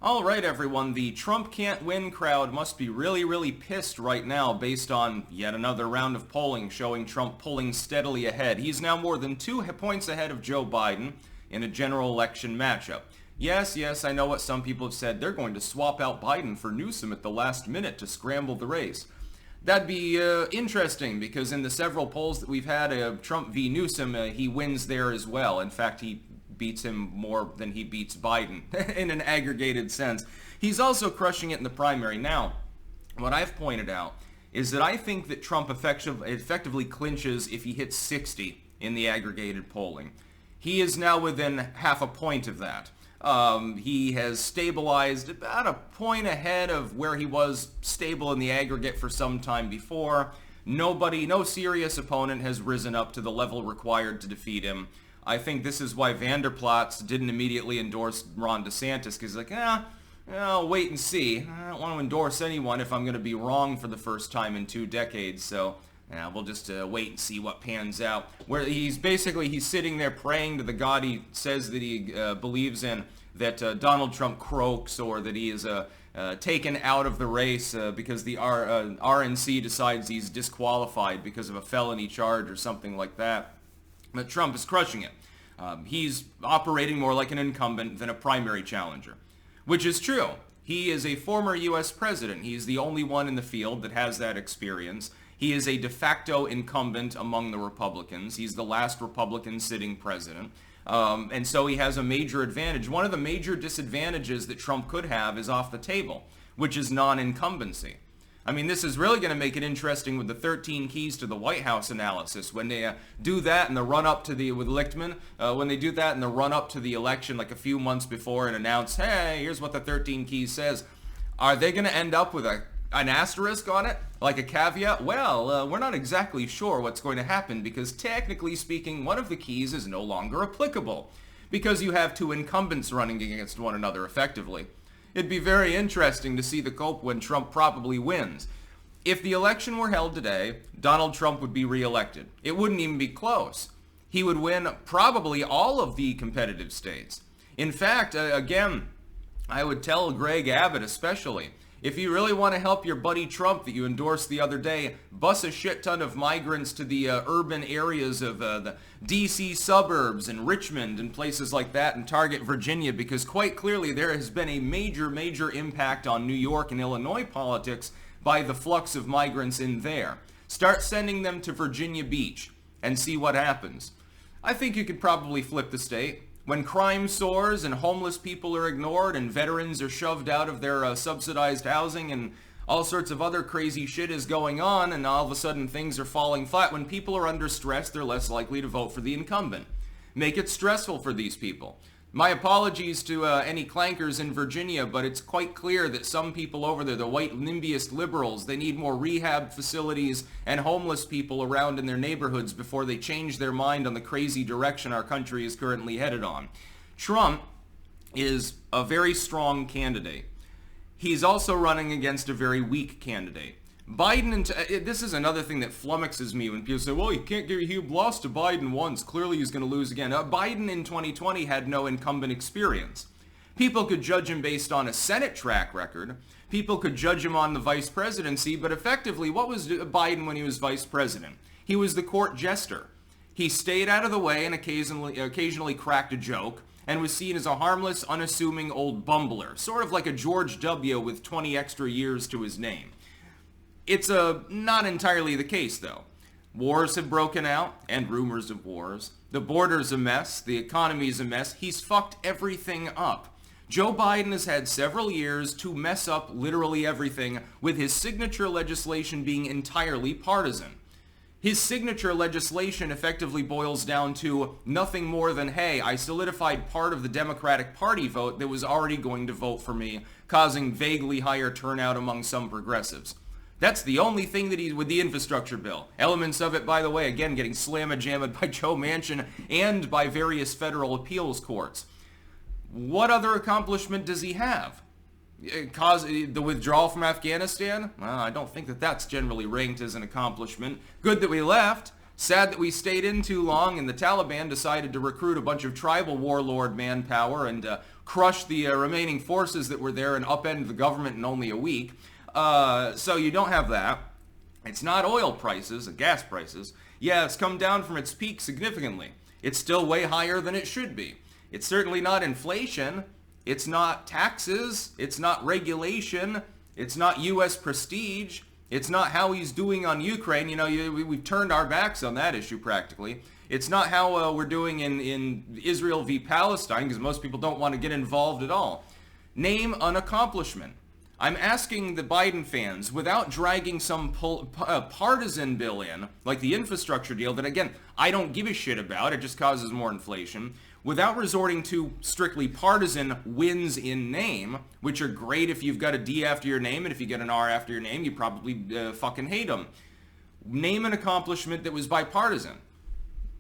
All right, everyone, the Trump can't win crowd must be really, really pissed right now based on yet another round of polling showing Trump pulling steadily ahead. He's now more than 2 points ahead of Joe Biden in a general election matchup. Yes, I know what some people have said. They're going to swap out Biden for Newsom at the last minute to scramble the race. That'd be interesting because in the several polls that we've had, Trump v. Newsom, he wins there as well. In fact, he beats him more than he beats Biden in an aggregated sense. He's also crushing it in the primary. Now, what I've pointed out is that I think that Trump effectively clinches if he hits 60 in the aggregated polling. He is now within half a point of that. He has stabilized about a point ahead of where he was stable in the aggregate for some time before. No serious opponent has risen up to the level required to defeat him. I think this is why Vanderplots didn't immediately endorse Ron DeSantis, because like, I'll wait and see. I don't want to endorse anyone if I'm going to be wrong for the first time in 2 decades, so we'll just wait and see what pans out. Where he's sitting there praying to the God he says that he believes in, that Donald Trump croaks or that he is taken out of the race because the RNC decides he's disqualified because of a felony charge or something like that. But Trump is crushing it. He's operating more like an incumbent than a primary challenger, which is true. He is a former U.S. president. He's the only one in the field that has that experience. He is a de facto incumbent among the Republicans. He's the last Republican sitting president. And so he has a major advantage. One of the major disadvantages that Trump could have is off the table, which is non-incumbency. I mean, this is really going to make it interesting with the 13 keys to the White House analysis. When they do that in the run-up to with Lichtman, when they do that in the run-up to the election like a few months before and announce, hey, here's what the 13 keys says, are they going to end up with an asterisk on it, like a caveat? Well, we're not exactly sure what's going to happen because technically speaking, one of the keys is no longer applicable because you have 2 incumbents running against one another effectively. It'd be very interesting to see the cope when Trump probably wins. If the election were held today, Donald Trump would be reelected. It wouldn't even be close. He would win probably all of the competitive states. In fact, again, I would tell Greg Abbott especially, if you really want to help your buddy Trump that you endorsed the other day, bus a shit ton of migrants to the urban areas of the D.C. suburbs and Richmond and places like that and target Virginia, because quite clearly there has been a major impact on New York and Illinois politics by the flux of migrants in there. Start sending them to Virginia Beach and see what happens. I think you could probably flip the state. When crime soars and homeless people are ignored and veterans are shoved out of their subsidized housing and all sorts of other crazy shit is going on and all of a sudden things are falling flat, when people are under stress, they're less likely to vote for the incumbent. Make it stressful for these people. My apologies to any clankers in Virginia, but it's quite clear that some people over there, the white NIMBYist liberals, they need more rehab facilities and homeless people around in their neighborhoods before they change their mind on the crazy direction our country is currently headed on. Trump is a very strong candidate. He's also running against a very weak candidate. Biden, this is another thing that flummoxes me when people say, well, he lost to Biden once, clearly he's going to lose again. Biden in 2020 had no incumbent experience. People could judge him based on a Senate track record. People could judge him on the vice presidency, but effectively, what was Biden when he was vice president? He was the court jester. He stayed out of the way and occasionally cracked a joke and was seen as a harmless, unassuming old bumbler, sort of like a George W. with 20 extra years to his name. It's not entirely the case, though. Wars have broken out, and rumors of wars. The border's a mess. The economy's a mess. He's fucked everything up. Joe Biden has had several years to mess up literally everything, with his signature legislation being entirely partisan. His signature legislation effectively boils down to nothing more than, hey, I solidified part of the Democratic Party vote that was already going to vote for me, causing vaguely higher turnout among some progressives. That's the only thing that with the infrastructure bill. Elements of it, by the way, again, getting slamma-jammed by Joe Manchin and by various federal appeals courts. What other accomplishment does he have? The withdrawal from Afghanistan? Well, I don't think that that's generally ranked as an accomplishment. Good that we left. Sad that we stayed in too long and the Taliban decided to recruit a bunch of tribal warlord manpower and crush the remaining forces that were there and upend the government in only a week. So you don't have that. It's not oil prices and gas prices. Yeah, it's come down from its peak significantly. It's still way higher than it should be. It's certainly not inflation. It's not taxes. It's not regulation. It's not U.S. prestige. It's not how he's doing on Ukraine. You know, we've turned our backs on that issue practically. It's not how we're doing in Israel v. Palestine, because most people don't want to get involved at all. Name an accomplishment. I'm asking the Biden fans, without dragging some partisan bill in, like the infrastructure deal that, again, I don't give a shit about, it just causes more inflation, without resorting to strictly partisan wins in name, which are great if you've got a D after your name, and if you get an R after your name, you probably fucking hate them. Name an accomplishment that was bipartisan.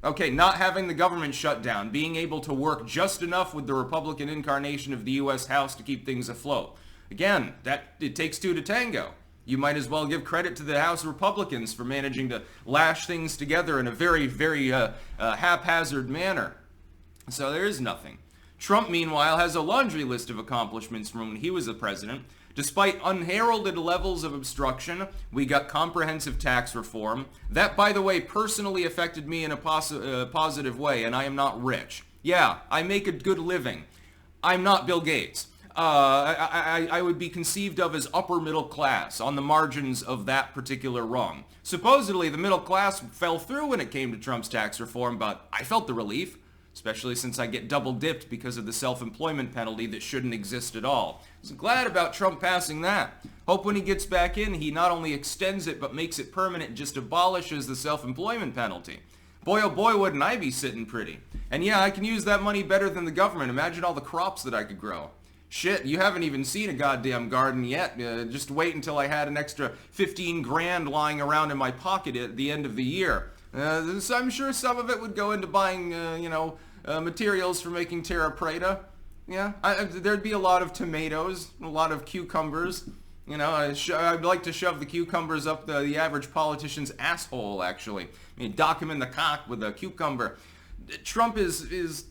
Okay, not having the government shut down, being able to work just enough with the Republican incarnation of the U.S. House to keep things afloat. Again, it takes two to tango. You might as well give credit to the House Republicans for managing to lash things together in a very, very haphazard manner. So there is nothing. Trump, meanwhile, has a laundry list of accomplishments from when he was the president. Despite unheralded levels of obstruction, we got comprehensive tax reform. That, by the way, personally affected me in a positive way, and I am not rich. Yeah, I make a good living. I'm not Bill Gates. I would be conceived of as upper middle class on the margins of that particular rung. Supposedly, the middle class fell through when it came to Trump's tax reform, but I felt the relief, especially since I get double dipped because of the self-employment penalty that shouldn't exist at all. So glad about Trump passing that. Hope when he gets back in, he not only extends it, but makes it permanent and just abolishes the self-employment penalty. Boy, oh boy, wouldn't I be sitting pretty. And yeah, I can use that money better than the government. Imagine all the crops that I could grow. Shit, you haven't even seen a goddamn garden yet. Just wait until I had an extra 15 grand lying around in my pocket at the end of the year. So I'm sure some of it would go into buying, materials for making terra preta. Yeah, there'd be a lot of tomatoes, a lot of cucumbers. You know, I'd like to shove the cucumbers up the average politician's asshole, actually. I mean, dock him in the cock with a cucumber. Trump is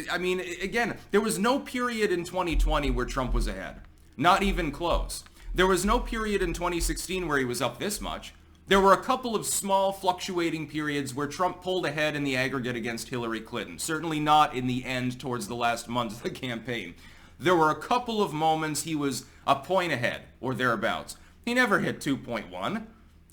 I mean, again, there was no period in 2020 where Trump was ahead. Not even close. There was no period in 2016 where he was up this much. There were a couple of small fluctuating periods where Trump pulled ahead in the aggregate against Hillary Clinton. Certainly not in the end towards the last month of the campaign. There were a couple of moments he was a point ahead, or thereabouts. He never hit 2.1.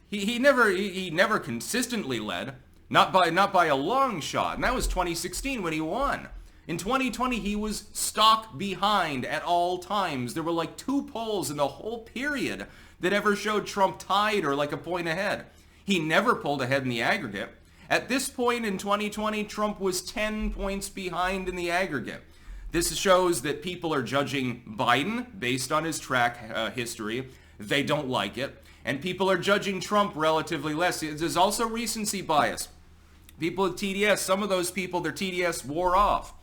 He never consistently led. Not by a long shot. And that was 2016 when he won. In 2020, he was stock behind at all times. There were like 2 polls in the whole period that ever showed Trump tied or like a point ahead. He never pulled ahead in the aggregate. At this point in 2020, Trump was 10 points behind in the aggregate. This shows that people are judging Biden based on his track history. They don't like it. And people are judging Trump relatively less. There's also recency bias. People with TDS, some of those people, their TDS wore off.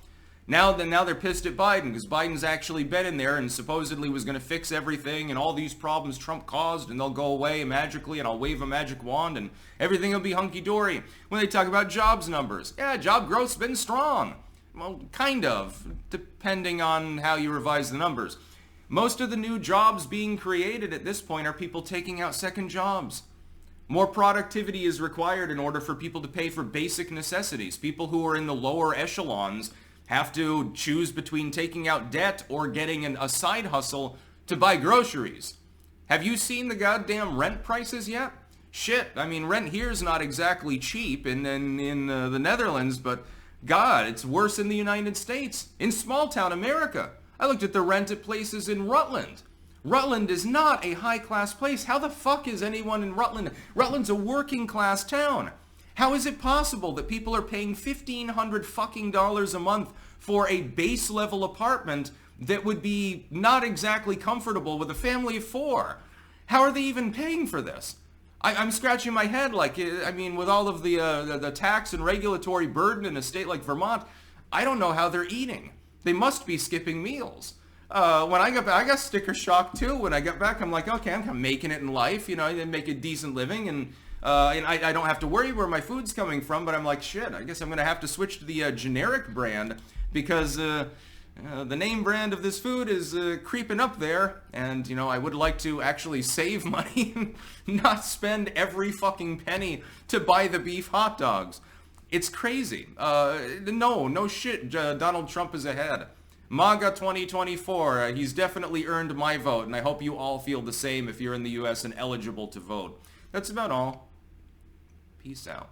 Now they're pissed at Biden because Biden's actually been in there and supposedly was going to fix everything and all these problems Trump caused, and they'll go away magically, and I'll wave a magic wand and everything will be hunky-dory. When they talk about jobs numbers, yeah, job growth's been strong. Well, kind of, depending on how you revise the numbers. Most of the new jobs being created at this point are people taking out second jobs. More productivity is required in order for people to pay for basic necessities. People who are in the lower echelons have to choose between taking out debt or getting a side hustle to buy groceries. Have you seen the goddamn rent prices yet? Shit, I mean, rent here is not exactly cheap in the Netherlands, but God, it's worse in the United States. In small town America. I looked at the rent at places in Rutland. Rutland is not a high-class place. How the fuck is anyone in Rutland? Rutland's a working-class town. How is it possible that people are paying $1,500 fucking dollars a month for a base-level apartment that would be not exactly comfortable with a family of 4? How are they even paying for this? I'm scratching my head like, I mean, with all of the tax and regulatory burden in a state like Vermont, I don't know how they're eating. They must be skipping meals. When I got back, I got sticker shock too. When I got back, I'm like, okay, I'm making it in life. You know, I make a decent living. And And I don't have to worry where my food's coming from, but I'm like, shit, I guess I'm going to have to switch to the generic brand because the name brand of this food is creeping up there, and, I would like to actually save money and not spend every fucking penny to buy the beef hot dogs. It's crazy. No shit, Donald Trump is ahead. MAGA 2024, he's definitely earned my vote, and I hope you all feel the same if you're in the US and eligible to vote. That's about all. Peace out.